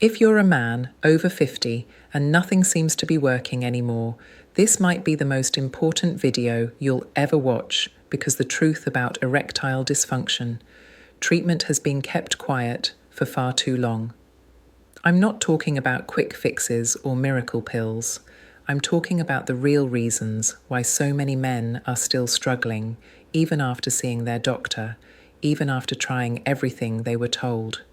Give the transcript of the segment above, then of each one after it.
If you're a man over 50 and nothing seems to be working anymore, this might be the most important video you'll ever watch because the truth about erectile dysfunction, treatment has been kept quiet for far too long. I'm not talking about quick fixes or miracle pills. I'm talking about the real reasons why so many men are still struggling, even after seeing their doctor, even after trying everything they were told.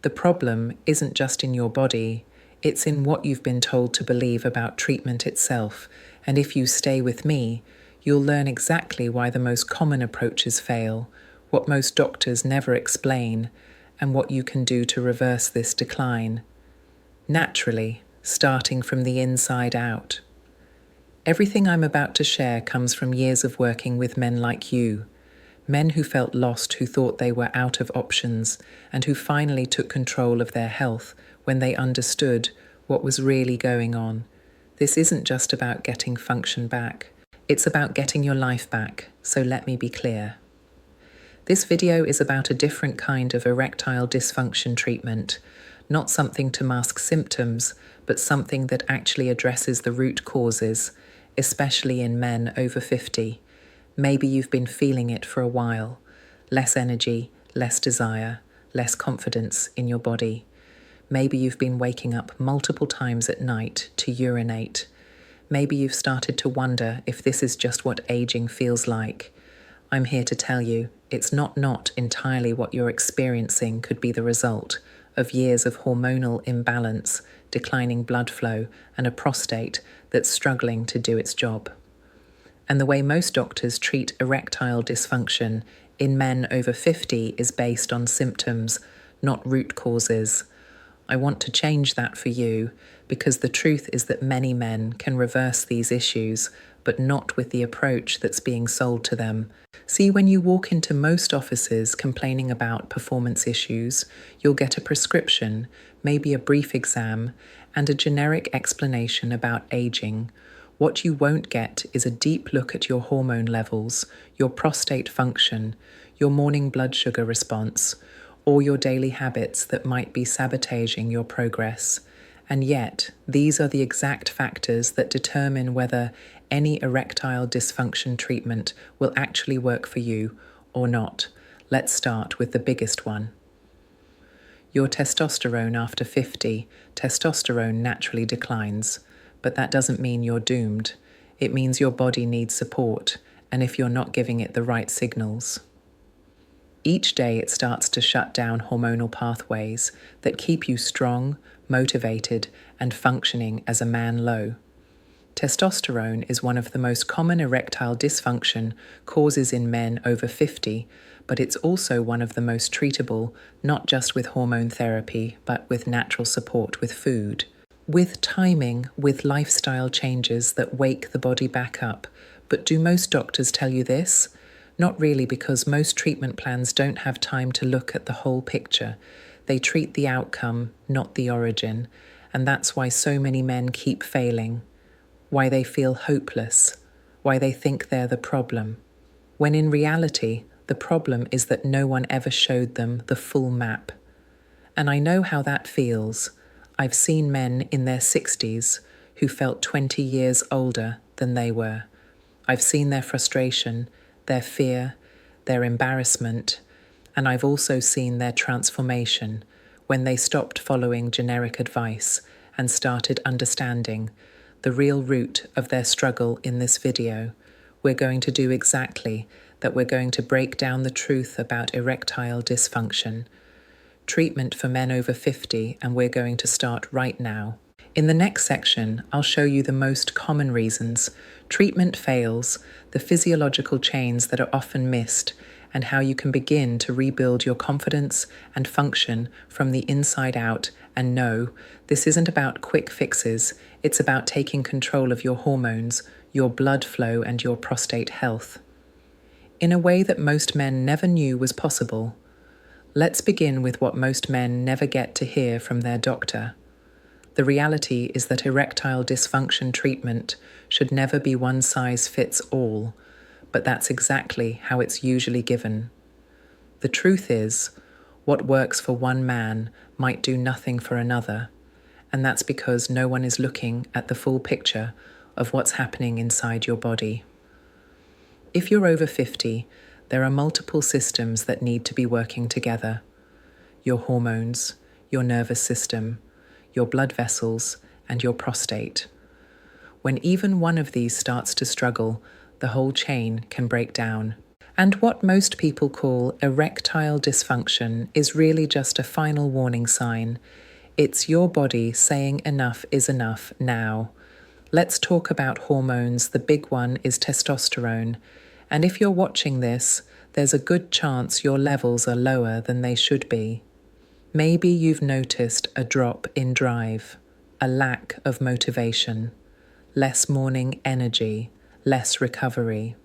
The problem isn't just in your body, it's in what you've been told to believe about treatment itself, and if you stay with me, you'll learn exactly why the most common approaches fail, what most doctors never explain, and what you can do to reverse this decline. Naturally, starting from the inside out. Everything I'm about to share comes from years of working with men like you, men who felt lost, who thought they were out of options, and who finally took control of their health when they understood what was really going on. This isn't just about getting function back. It's about getting your life back, so let me be clear. This video is about a different kind of erectile dysfunction treatment, not something to mask symptoms, but something that actually addresses the root causes, especially in men over 50. Maybe you've been feeling it for a while. Less energy, less desire, less confidence in your body. Maybe you've been waking up multiple times at night to urinate. Maybe you've started to wonder if this is just what aging feels like. I'm here to tell you, it's not entirely what you're experiencing could be the result of years of hormonal imbalance, declining blood flow, and a prostate that's struggling to do its job. And the way most doctors treat erectile dysfunction in men over 50 is based on symptoms, not root causes. I want to change that for you because the truth is that many men can reverse these issues, but not with the approach that's being sold to them. See, when you walk into most offices complaining about performance issues, you'll get a prescription, maybe a brief exam, and a generic explanation about aging. What you won't get is a deep look at your hormone levels, your prostate function, your morning blood sugar response, or your daily habits that might be sabotaging your progress. And yet, these are the exact factors that determine whether any erectile dysfunction treatment will actually work for you or not. Let's start with the biggest one. Your testosterone after 50. Testosterone naturally declines. But that doesn't mean you're doomed. It means your body needs support, and if you're not giving it the right signals. Each day it starts to shut down hormonal pathways that keep you strong, motivated, and functioning as a man low. Testosterone is one of the most common erectile dysfunction causes in men over 50, but it's also one of the most treatable, not just with hormone therapy, but with natural support with food. With timing, with lifestyle changes that wake the body back up. But do most doctors tell you this? Not really, because most treatment plans don't have time to look at the whole picture. They treat the outcome, not the origin, and that's why so many men keep failing, why they feel hopeless, why they think they're the problem. When in reality, the problem is that no one ever showed them the full map. And I know how that feels. I've seen men in their 60s who felt 20 years older than they were. I've seen their frustration, their fear, their embarrassment, and I've also seen their transformation when they stopped following generic advice and started understanding the real root of their struggle. In this video, we're going to do exactly that. We're going to break down the truth about erectile dysfunction, treatment for men over 50, and we're going to start right now. In the next section, I'll show you the most common reasons treatment fails, the physiological chains that are often missed, and how you can begin to rebuild your confidence and function from the inside out. And no, this isn't about quick fixes. It's about taking control of your hormones, your blood flow, and your prostate health in a way that most men never knew was possible. Let's begin with what most men never get to hear from their doctor. The reality is that erectile dysfunction treatment should never be one size fits all, but that's exactly how it's usually given. The truth is, what works for one man might do nothing for another, and that's because no one is looking at the full picture of what's happening inside your body. If you're over 50, there are multiple systems that need to be working together. Your hormones, your nervous system, your blood vessels, and your prostate. When even one of these starts to struggle, the whole chain can break down. And what most people call erectile dysfunction is really just a final warning sign. It's your body saying enough is enough now. Let's talk about hormones. The big one is testosterone. And if you're watching this, there's a good chance your levels are lower than they should be. Maybe you've noticed a drop in drive, a lack of motivation, less morning energy, less recovery.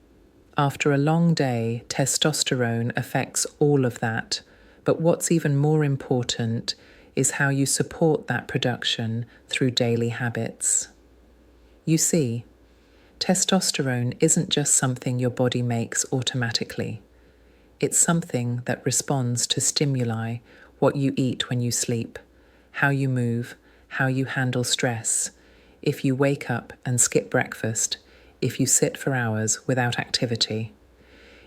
After a long day, testosterone affects all of that, but what's even more important is how you support that production through daily habits. You see, testosterone isn't just something your body makes automatically. It's something that responds to stimuli, what you eat when you sleep, how you move, how you handle stress, if you wake up and skip breakfast, if you sit for hours without activity.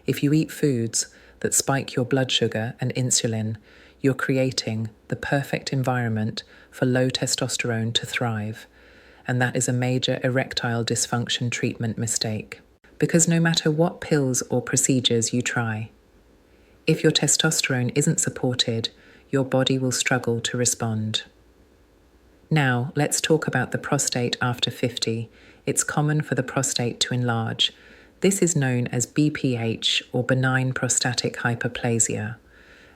If you eat foods that spike your blood sugar and insulin, you're creating the perfect environment for low testosterone to thrive. And that is a major erectile dysfunction treatment mistake. Because no matter what pills or procedures you try, if your testosterone isn't supported, your body will struggle to respond. Now, let's talk about the prostate after 50. It's common for the prostate to enlarge. This is known as BPH, or benign prostatic hyperplasia.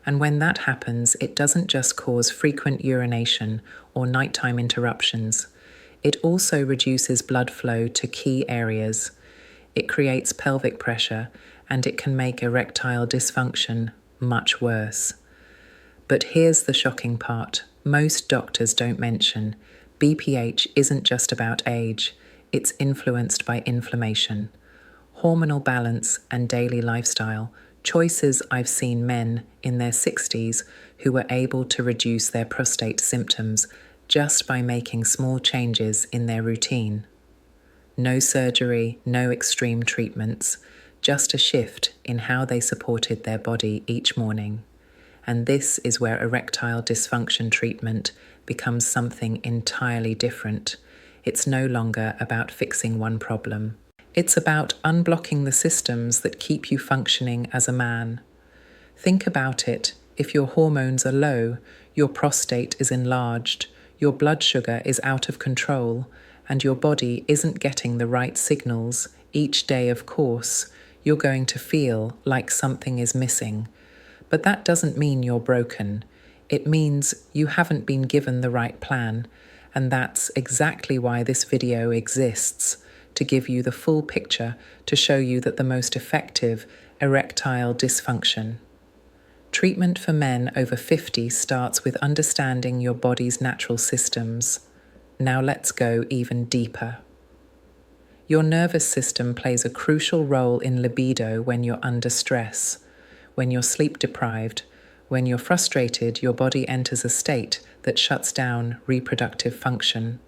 And when that happens, it doesn't just cause frequent urination or nighttime interruptions. It also reduces blood flow to key areas. It creates pelvic pressure, and it can make erectile dysfunction much worse. But here's the shocking part. Most doctors don't mention BPH isn't just about age. It's influenced by inflammation, hormonal balance, and daily lifestyle. Choices. I've seen men in their 60s who were able to reduce their prostate symptoms just by making small changes in their routine. No surgery, no extreme treatments, just a shift in how they supported their body each morning. And this is where erectile dysfunction treatment becomes something entirely different. It's no longer about fixing one problem. It's about unblocking the systems that keep you functioning as a man. Think about it. If your hormones are low, your prostate is enlarged, your blood sugar is out of control, and your body isn't getting the right signals each day, of course, you're going to feel like something is missing. But that doesn't mean you're broken. It means you haven't been given the right plan, and that's exactly why this video exists, to give you the full picture, to show you that the most effective erectile dysfunction. Treatment for men over 50 starts with understanding your body's natural systems. Now let's go even deeper. Your nervous system plays a crucial role in libido when you're under stress, when you're sleep deprived, when you're frustrated. Your body enters a state that shuts down reproductive function.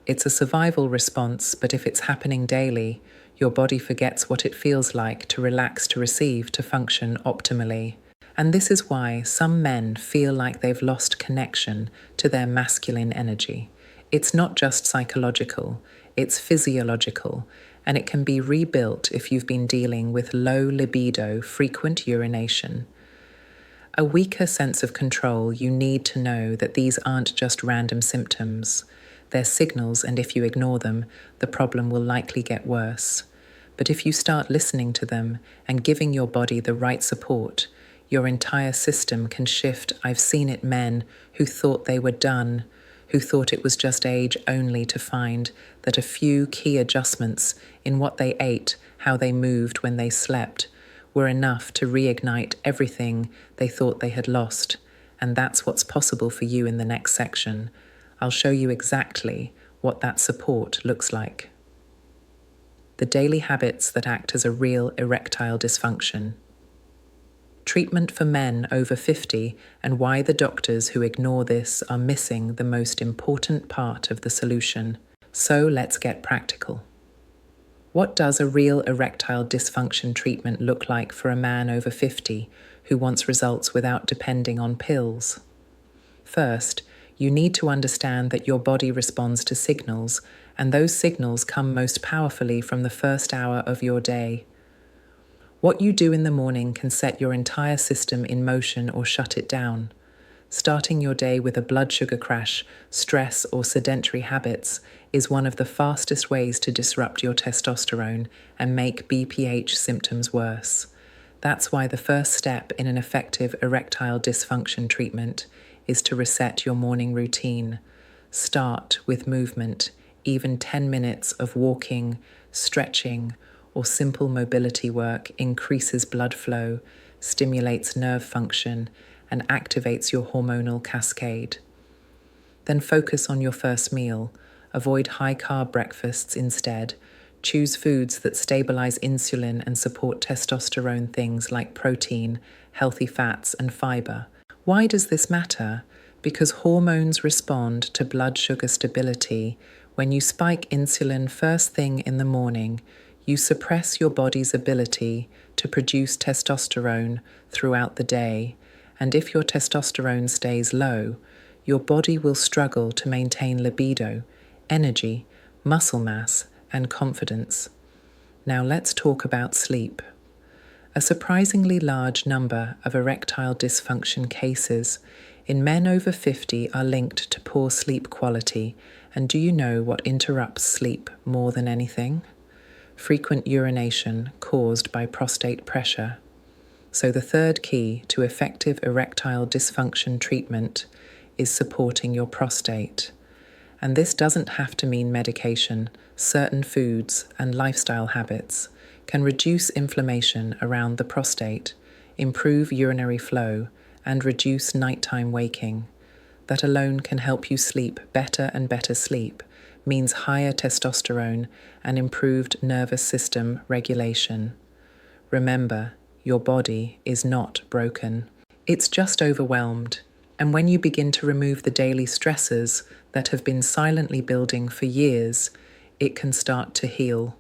It's a survival response, but if it's happening daily, your body forgets what it feels like to relax, to receive, to function optimally. And this is why some men feel like they've lost connection to their masculine energy. It's not just psychological, it's physiological, and it can be rebuilt if you've been dealing with low libido, frequent urination. A weaker sense of control. You need to know that these aren't just random symptoms. They're signals, and if you ignore them, the problem will likely get worse. But if you start listening to them and giving your body the right support, your entire system can shift. I've seen it, men who thought they were done, who thought it was just age, only to find that a few key adjustments in what they ate, how they moved when they slept, were enough to reignite everything they thought they had lost. And that's what's possible for you in the next section. I'll show you exactly what that support looks like. The daily habits that act as a real erectile dysfunction. treatment for men over 50, and why the doctors who ignore this are missing the most important part of the solution. So let's get practical. What does a real erectile dysfunction treatment look like for a man over 50 who wants results without depending on pills? First, you need to understand that your body responds to signals, and those signals come most powerfully from the first hour of your day. What you do in the morning can set your entire system in motion or shut it down. Starting your day with a blood sugar crash, stress, or sedentary habits is one of the fastest ways to disrupt your testosterone and make BPH symptoms worse. That's why the first step in an effective erectile dysfunction treatment is to reset your morning routine. Start with movement. Even 10 minutes of walking, stretching, or simple mobility work increases blood flow, stimulates nerve function, and activates your hormonal cascade. Then focus on your first meal. Avoid high-carb breakfasts instead. Choose foods that stabilize insulin and support testosterone, things like protein, healthy fats, and fiber. Why does this matter? Because hormones respond to blood sugar stability. When you spike insulin first thing in the morning, you suppress your body's ability to produce testosterone throughout the day. And if your testosterone stays low, your body will struggle to maintain libido, energy, muscle mass, and confidence. Now let's talk about sleep. A surprisingly large number of erectile dysfunction cases in men over 50 are linked to poor sleep quality. And do you know what interrupts sleep more than anything? Frequent urination caused by prostate pressure. So the third key to effective erectile dysfunction treatment is supporting your prostate. And this doesn't have to mean medication. Certain foods and lifestyle habits can reduce inflammation around the prostate, improve urinary flow, and reduce nighttime waking. That alone can help you sleep better, and better sleep means higher testosterone and improved nervous system regulation. Remember, your body is not broken. It's just overwhelmed. And when you begin to remove the daily stressors that have been silently building for years, it can start to heal.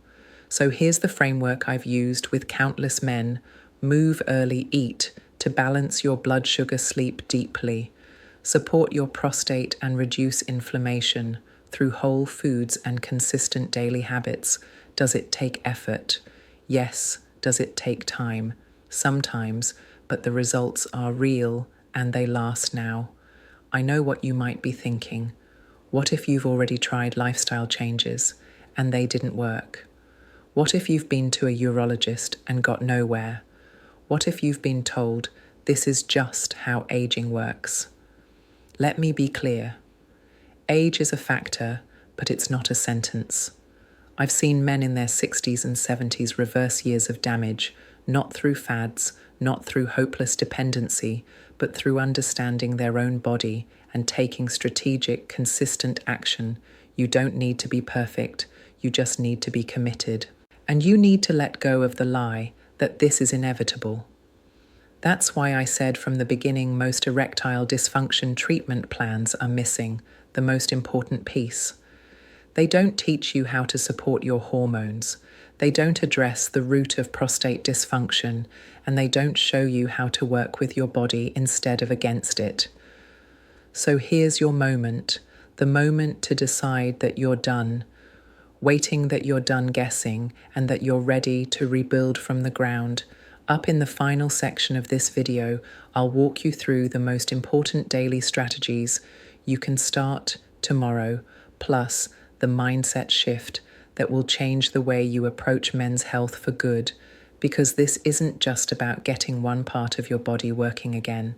So here's the framework I've used with countless men. Move early, eat to balance your blood sugar, sleep deeply. Support your prostate and reduce inflammation through whole foods and consistent daily habits. Does it take effort? Yes. Does it take time? Sometimes, but the results are real and they last now. I know what you might be thinking. What if you've already tried lifestyle changes and they didn't work? What if you've been to a urologist and got nowhere? What if you've been told this is just how aging works? Let me be clear. Age is a factor, but it's not a sentence. I've seen men in their 60s and 70s reverse years of damage, not through fads, not through hopeless dependency, but through understanding their own body and taking strategic, consistent action. You don't need to be perfect, you just need to be committed. And you need to let go of the lie that this is inevitable. That's why I said from the beginning most erectile dysfunction treatment plans are missing the most important piece. They don't teach you how to support your hormones. They don't address the root of prostate dysfunction, and they don't show you how to work with your body instead of against it. So here's your moment, the moment to decide that you're done, waiting that you're done guessing and that you're ready to rebuild from the ground. Up in the final section of this video, I'll walk you through the most important daily strategies you can start tomorrow, plus the mindset shift that will change the way you approach men's health for good, because this isn't just about getting one part of your body working again.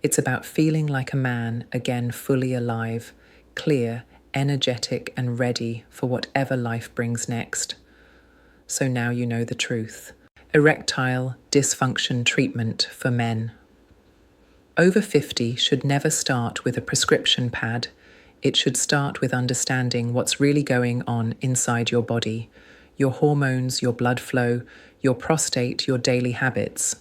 It's about feeling like a man again, fully alive, clear, energetic, and ready for whatever life brings next. So now you know the truth. Erectile dysfunction treatment for men. Over 50 should never start with a prescription pad. It should start with understanding what's really going on inside your body, your hormones, your blood flow, your prostate, your daily habits.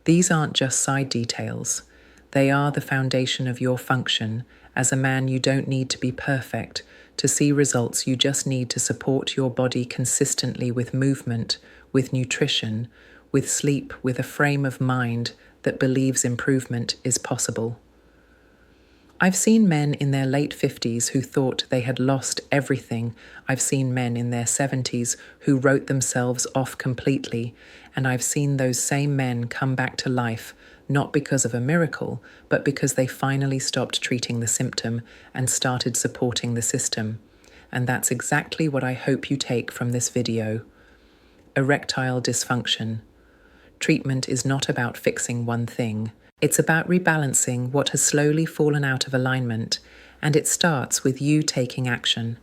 These aren't just side details. They are the foundation of your function. As a man, you don't need to be perfect to see results. You just need to support your body consistently with movement, with nutrition, with sleep, with a frame of mind that believes improvement is possible. I've seen men in their late 50s who thought they had lost everything. I've seen men in their 70s who wrote themselves off completely. And I've seen those same men come back to life, not because of a miracle, but because they finally stopped treating the symptom and started supporting the system. And that's exactly what I hope you take from this video. Erectile dysfunction. Treatment is not about fixing one thing. It's about rebalancing what has slowly fallen out of alignment, and it starts with you taking action.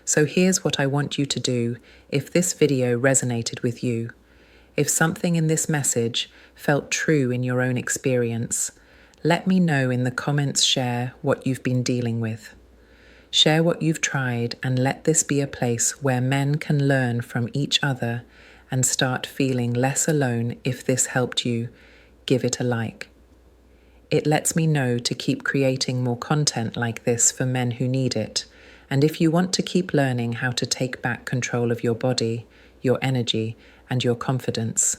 So here's what I want you to do if this video resonated with you. If something in this message felt true in your own experience, let me know in the comments. Share what you've been dealing with. Share what you've tried, and let this be a place where men can learn from each other and start feeling less alone. If this helped you, give it a like. It lets me know to keep creating more content like this for men who need it. And if you want to keep learning how to take back control of your body, your energy, and your confidence,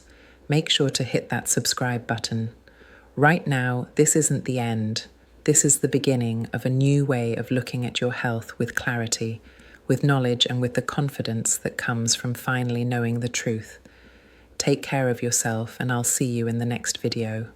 make sure to hit that subscribe button. Right now, this isn't the end. This is the beginning of a new way of looking at your health with clarity, with knowledge, and with the confidence that comes from finally knowing the truth. Take care of yourself, and I'll see you in the next video.